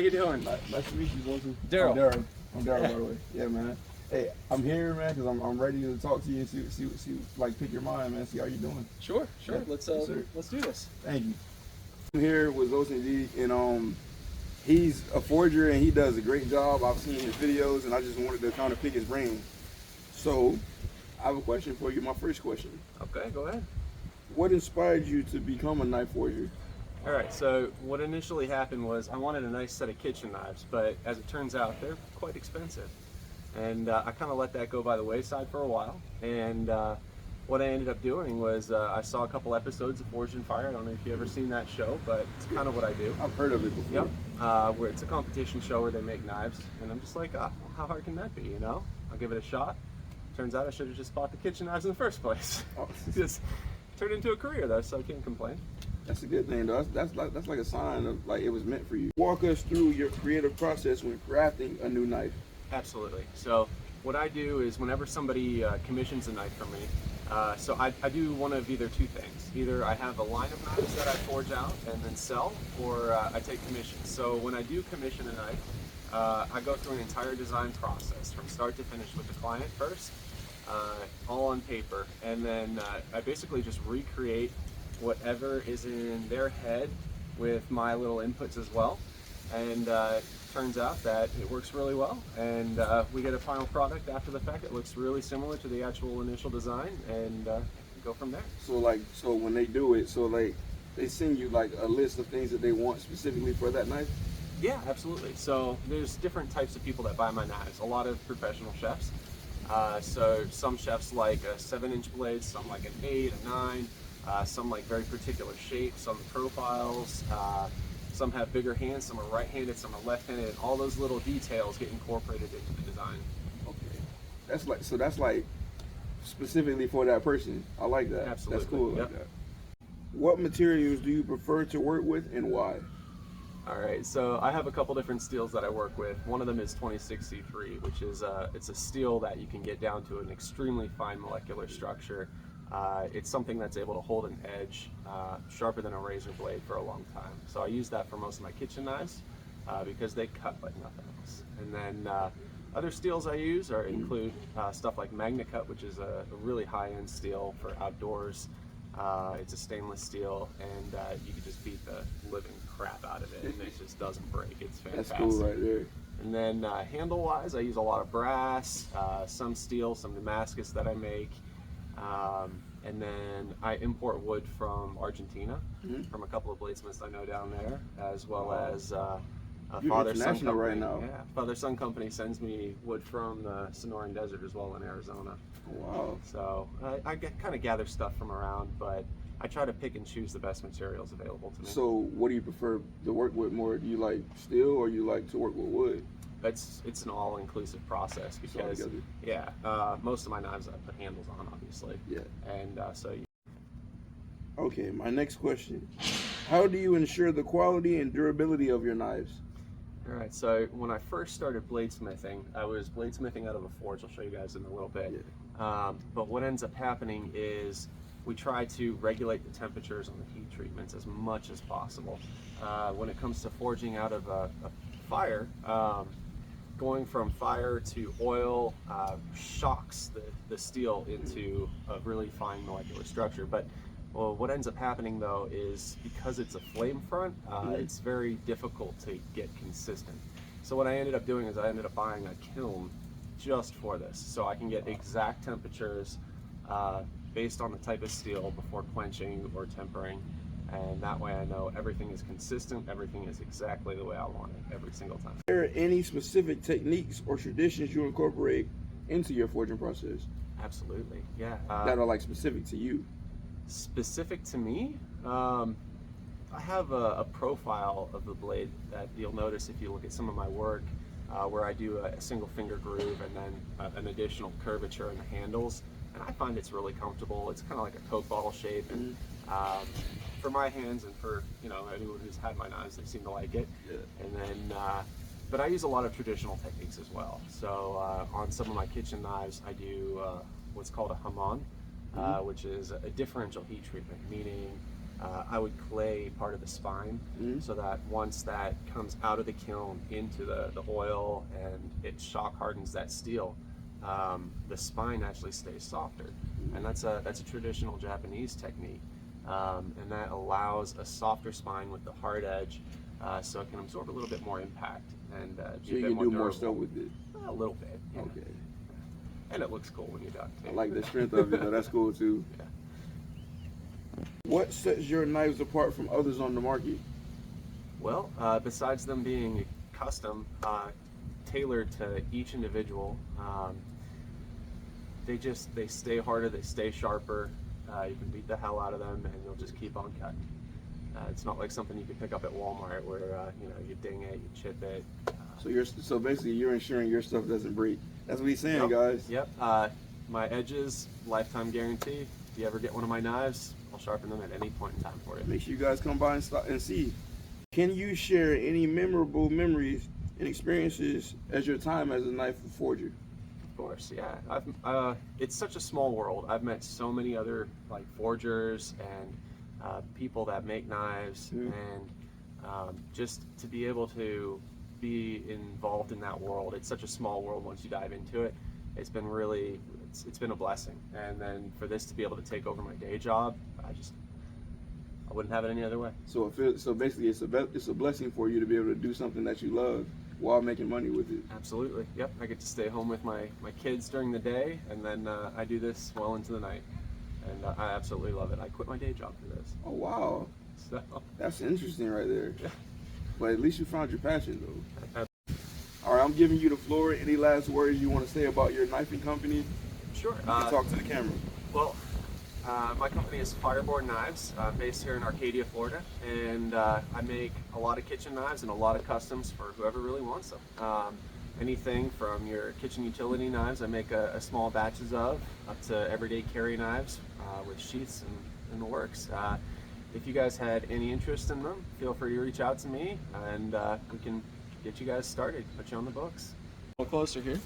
you doing? Nice to meet you, Zoltan. Daryl. I'm Daryl, by the way. Yeah, man. Hey, I'm here, man, because I'm ready to talk to you and see, like, pick your mind, man. See how you doing. Sure. Yeah. Let's do this. Thank you. I'm here with Zoltan Deak, and he's a forger and he does a great job. I've seen his videos, and I just wanted to kind of pick his brain. So, I have a question for you. My first question. Okay, go ahead. What inspired you to become a knife forger? All right, so what initially happened was I wanted a nice set of kitchen knives, but as it turns out, they're quite expensive. And I kind of let that go by the wayside for a while. And what I ended up doing was I saw a couple episodes of Forged in Fire. I don't know if you've ever seen that show, but it's kind of what I do. I've heard of it before. Yep, where it's a competition show where they make knives. And I'm just like, how hard can that be, you know? I'll give it a shot. Turns out I should have just bought the kitchen knives in the first place. Oh. Just turned into a career though, so I can't complain. That's a good thing, though. That's like a sign of like it was meant for you. Walk us through your creative process when crafting a new knife. Absolutely. So what I do is whenever somebody commissions a knife from me, so I do one of either two things. Either I have a line of knives that I forge out and then sell, or I take commissions. So when I do commission a knife, I go through an entire design process from start to finish with the client first, all on paper, and then I basically just recreate whatever is in their head with my little inputs as well. And turns out that it works really well, and we get a final product after the fact that looks really similar to the actual initial design, and go from there. So when they do it, they send you like a list of things that they want specifically for that knife? Yeah, absolutely. So there's different types of people that buy my knives. A lot of professional chefs. So some chefs like a 7-inch blade, some like an 8, a 9, some like very particular shapes, some profiles. Some have bigger hands, some are right-handed, some are left-handed, and all those little details get incorporated into the design. Okay. That's like specifically for that person. I like that. Absolutely. That's cool. I Yep. like that. What materials do you prefer to work with and why? All right, so I have a couple different steels that I work with. One of them is 26C3, which is it's a steel that you can get down to an extremely fine molecular structure. It's something that's able to hold an edge sharper than a razor blade for a long time. So I use that for most of my kitchen knives because they cut like nothing else. And then other steels I use include stuff like MagnaCut, which is a really high-end steel for outdoors. It's a stainless steel, and you can just beat the living crap out of it, and it just doesn't break. It's fantastic. That's cool right there. And then handle-wise, I use a lot of brass, some steel, some Damascus that I make. And then I import wood from Argentina, from a couple of bladesmiths I know down there, as well as Father-Son Company. Right now. Yeah, Father-Son Company sends me wood from the Sonoran Desert as well in Arizona. Wow. So I kind of gather stuff from around, but I try to pick and choose the best materials available to me. So what do you prefer to work with more? Do you like steel or you like to work with wood? It's an all-inclusive process because most of my knives I put handles on, obviously. Yeah. And Okay, my next question. How do you ensure the quality and durability of your knives? All right, so when I first started bladesmithing, I was bladesmithing out of a forge. I'll show you guys in a little bit. Yeah. But what ends up happening is we try to regulate the temperatures on the heat treatments as much as possible. When it comes to forging out of a fire, going from fire to oil shocks the steel into a really fine molecular structure. But what ends up happening though is because it's a flame front, it's very difficult to get consistent. So what I ended up doing is I ended up buying a kiln just for this, so I can get exact temperatures based on the type of steel before quenching or tempering. And that way I know everything is consistent, everything is exactly the way I want it every single time. Are there any specific techniques or traditions you incorporate into your forging process? Absolutely, yeah. That are like specific to you? Specific to me? I have a profile of the blade that you'll notice if you look at some of my work where I do a single finger groove and then an additional curvature in the handles. And I find it's really comfortable. It's kind of like a Coke bottle shape. And for my hands and for anyone who's had my knives, they seem to like it. Yeah. And then, but I use a lot of traditional techniques as well. So on some of my kitchen knives, I do what's called a hamon, which is a differential heat treatment, meaning I would clay part of the spine so that once that comes out of the kiln into the oil and it shock hardens that steel, the spine actually stays softer. And that's a traditional Japanese technique. And that allows a softer spine with the hard edge, so it can absorb a little bit more impact and So be a you bit can more do durable. more stuff with it. A little bit. Yeah. Okay. And it looks cool when you're done. I like the strength of it, though. That's cool too. Yeah. What sets your knives apart from others on the market? Well, besides them being custom, tailored to each individual, they stay harder, they stay sharper. You can beat the hell out of them, and you'll just keep on cutting. It's not like something you can pick up at Walmart where you ding it, you chip it. So basically, you're ensuring your stuff doesn't break. That's what he's saying, Yep. guys. Yep. My edges, lifetime guarantee. If you ever get one of my knives, I'll sharpen them at any point in time for you. Make sure you guys come by and stop and see. Can you share any memorable memories and experiences as your time as a knife forger? Of course, yeah. It's such a small world. I've met so many other like forgers and people that make knives, and just to be able to be involved in that world. It's such a small world once you dive into it. It's been really, it's been a blessing. And then for this to be able to take over my day job, I wouldn't have it any other way. So basically, it's a blessing for you to be able to do something that you love while making money with it. Absolutely. Yep. I get to stay home with my kids during the day, and then I do this well into the night. And I absolutely love it. I quit my day job for this. Oh, wow. So That's interesting right there. Yeah. But at least you found your passion, though. uh, All right, I'm giving you the floor. Any last words you want to say about your knifing company? Sure. You can talk to the camera. Well, my company is FireBorn Knives, based here in Arcadia, Florida, and I make a lot of kitchen knives and a lot of customs for whoever really wants them. Anything from your kitchen utility knives I make a small batches of, up to everyday carry knives with sheaths and the works. If you guys had any interest in them, feel free to reach out to me, and we can get you guys started, put you on the books. A little closer here.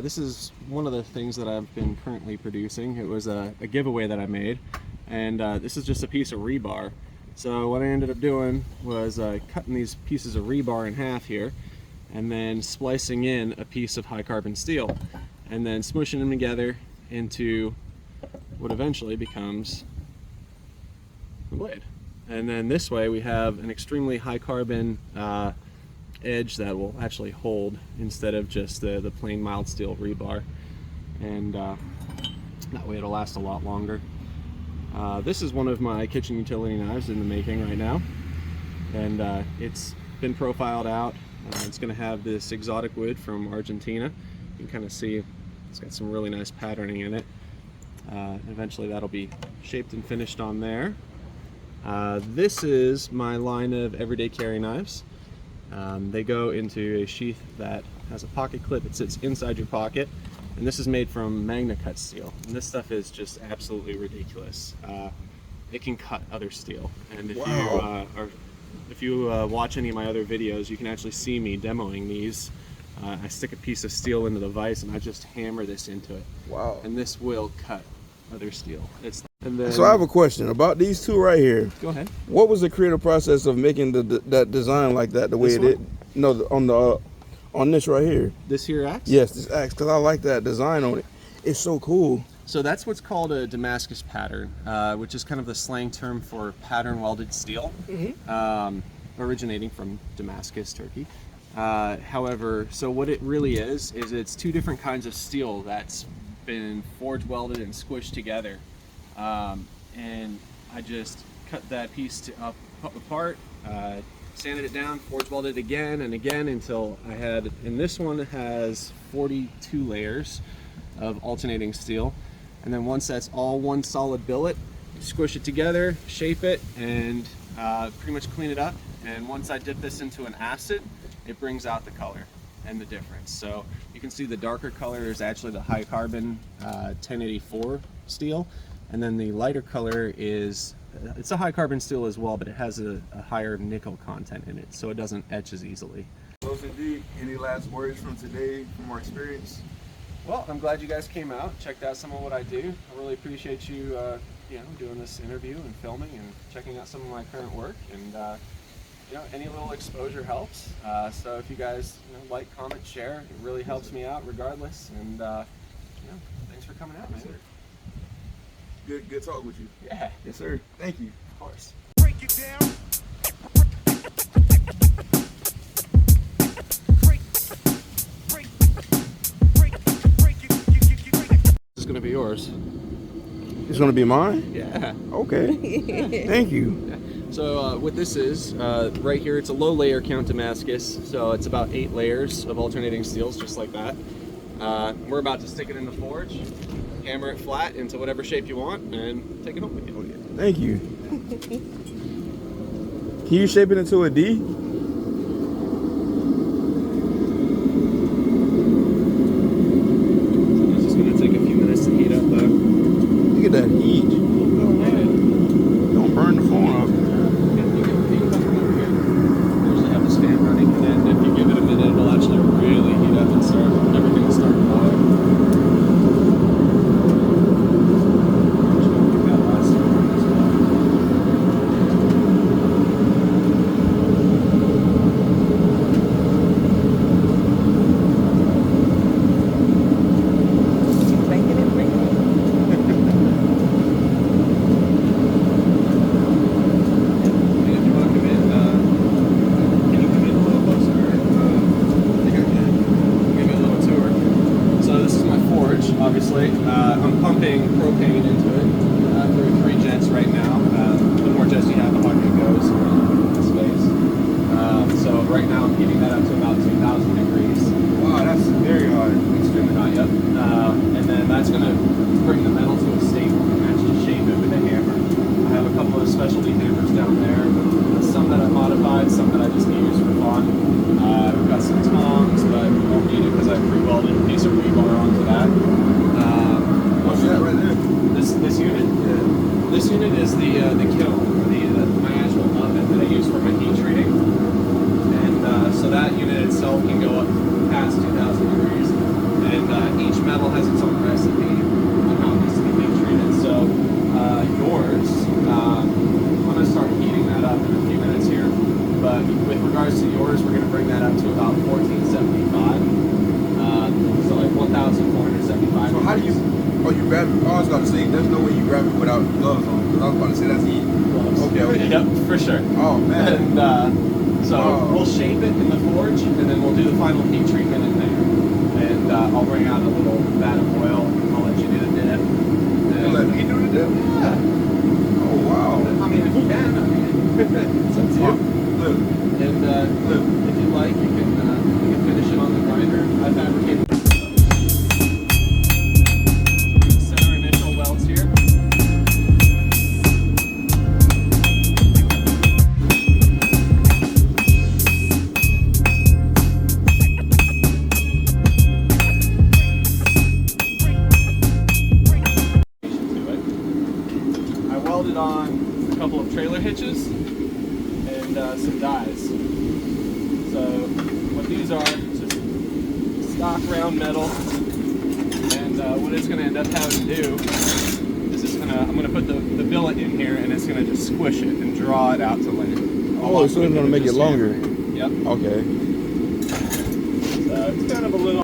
This is one of the things that I've been currently producing. It was a giveaway that I made, and this is just a piece of rebar. So what I ended up doing was cutting these pieces of rebar in half here, and then splicing in a piece of high carbon steel, and then smushing them together into what eventually becomes the blade. And then this way we have an extremely high carbon edge that will actually hold instead of just the plain mild steel rebar, and that way it'll last a lot longer. This is one of my kitchen utility knives in the making right now, and it's been profiled out. It's going to have this exotic wood from Argentina. You can kind of see it's got some really nice patterning in it. Eventually that'll be shaped and finished on there. This is my line of everyday carry knives. They go into a sheath that has a pocket clip. It sits inside your pocket, and this is made from Magna cut steel. And this stuff is just absolutely ridiculous. It can cut other steel, and if you watch any of my other videos, you can actually see me demoing these. I stick a piece of steel into the vise, and I just hammer this into it. Wow. And this will cut other steel. And then, So I have a question about these two right here. go ahead. What was the creative process of making that design like that, the way This it one? did? No, on this right here. This here axe? Yes, this axe, because I like that design on it. It's so cool. So that's what's called a Damascus pattern, which is kind of the slang term for pattern welded steel, originating from Damascus, Turkey. However, so what it really is it's two different kinds of steel that's been forge welded and squished together. And I just cut that piece apart, sanded it down, forge welded it again and again until I had, and this one has 42 layers of alternating steel. And then once that's all one solid billet, squish it together, shape it, and pretty much clean it up. And once I dip this into an acid, it brings out the color and the difference. So you can see the darker color is actually the high carbon 1084 steel, and then the lighter color is, it's a high carbon steel as well, but it has a higher nickel content in it, so it doesn't etch as easily. Zoltan Deak, any last words from today, from our experience? Well, I'm glad you guys came out, checked out some of what I do. I really appreciate you doing this interview and filming and checking out some of my current work. And any little exposure helps. So if you guys like, comment, share, it really helps me out regardless. And thanks for coming out, man. Good talk with you. Yeah. Yes, sir. Thank you. Of course. Break it down. This is gonna be yours. It's gonna be mine? Yeah. Okay. Thank you. So what this is, right here, it's a low layer count Damascus. So it's about 8 layers of alternating steels, just like that. We're about to stick it in the forge, hammer it flat into whatever shape you want, and take it home with you. Thank you. Can you shape it into a D? It's just gonna take a few minutes to heat up, though. Look at that heat. Don't burn the phone up. You can come from over here. We usually have this fan running, and then if you give it a minute, it'll actually really heat up and everything will start to boil. Obviously, I'm pumping propane into it through 3 jets right now. The more jets you have, the harder it goes in the space. So right now I'm heating that up to about 2,000 degrees. Wow, that's very hard. Extremely hot, yep. And then that's going to bring the metal to a state where we can actually shape it with a hammer. I have a couple of specialty hammers down there. Some that I modified, some that I just use for fun. We've got some tongs, but we won't need it because I pre-welded a piece of rebar onto that. What's that right there? This unit? Yeah. This unit is the kiln, or my actual oven that I use for my heat treating. And so that unit itself can go up past 2,000 degrees. And each metal has its own recipe on how it needs to be heat treated. So yours, I'm going to start heating that up in a few minutes here. But with regards to yours, we're going to bring that up to about 1475. So like 1,475. So how do you? Oh, you grab it. I was about to say, there's no way you grab it without gloves on. Because I was about to say that's heat. Gloves. Okay. Yep, for sure. Oh man. And so we'll shape it in the forge, and then we'll do the final heat treatment in there. And I'll bring out a little vat of oil. I'll let you do the dip. You let me do the dip? Yeah. Oh wow. I mean, if you can. I mean, it's up to you. Look. And if you'd like, you can finish it on the grinder. I fabricated. Set our initial welds here. I welded on a couple of trailer hitches and some dies. So what these are is just stock round metal, and what it's going to end up having to do is I'm going to put the billet in here, and it's going to just squish it and draw it out to length. Oh, so it's going to make it longer. Yep. Okay. So it's kind of a little.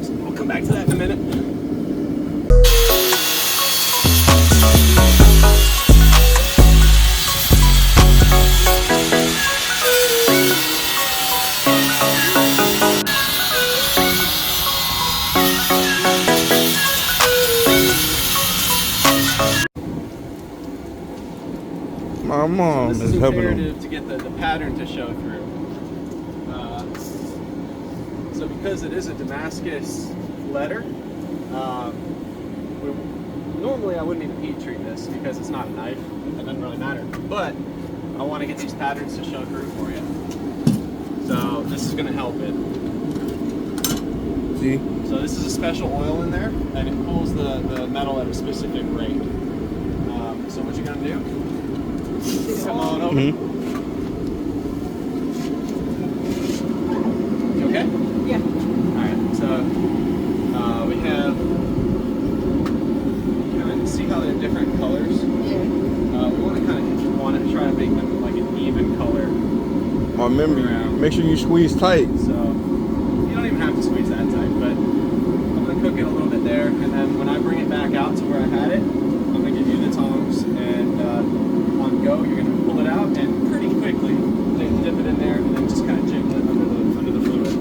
So we'll come back to that in a minute. My mom This is is helping imperative him. to get the pattern to show through. So because it is a Damascus letter, normally I wouldn't even heat treat this because it's not a knife. It doesn't really matter. But I want to get these patterns to show through for you. So this is going to help it. See? So this is a special oil in there, and it pulls the metal at a specific rate. So what you're going to do? Come on over. Mm-hmm. You okay? Yeah. Alright, so we have, kind of see how they're different colors? Yeah. We want to try to make them like an even color. Remember, make sure you squeeze tight. So you don't even have to squeeze that tight, but I'm going to cook it a little bit there, and then when I bring it back out to where I had it, I'm going to give you the tongs, and on go, you're going to pull it out, and pretty quickly dip it in there, and then just kind of jiggle it under the fluid.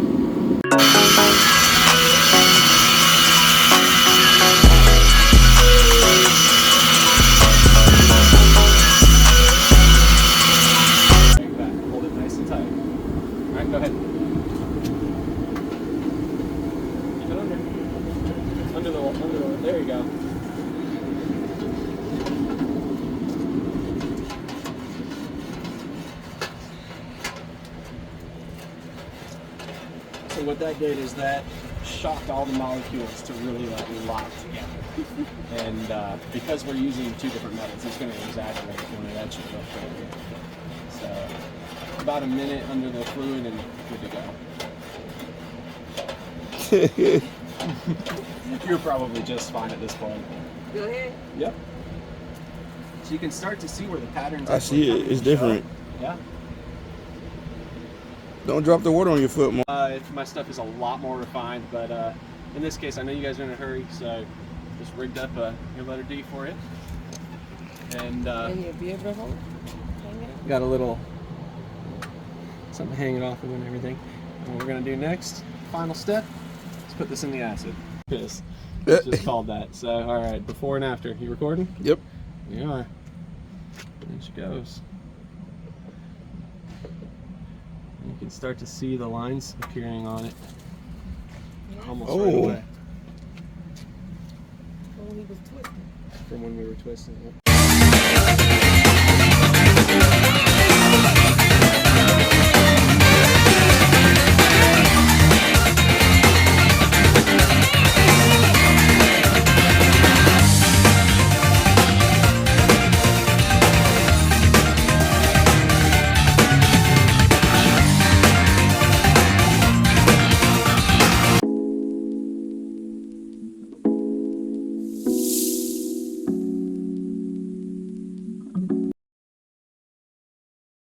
Like that. Hold it nice and tight. All right, go ahead. Keep it under the. There you go. So what that did is that shocked all the molecules to really like lock together. And because we're using two different metals, it's going to exaggerate when it etches real quick. So about a minute under the fluid and good to go. You're probably just fine at this point. Go ahead. Yep. So you can start to see where the patterns. I see it. It's different. Yeah. Don't drop the water on your foot, Mom. My stuff is a lot more refined, but in this case, I know you guys are in a hurry, so just rigged up your letter D for you. And your beer bottle. got a little something hanging off of it and everything. And what we're gonna do next, final step, is put this in the acid. It's just called that. So, all right, before and after. You recording? Yep. You are. There she goes. And you can start to see the lines appearing on it. Almost right away. Oh, he was twisting. From when we were twisting it.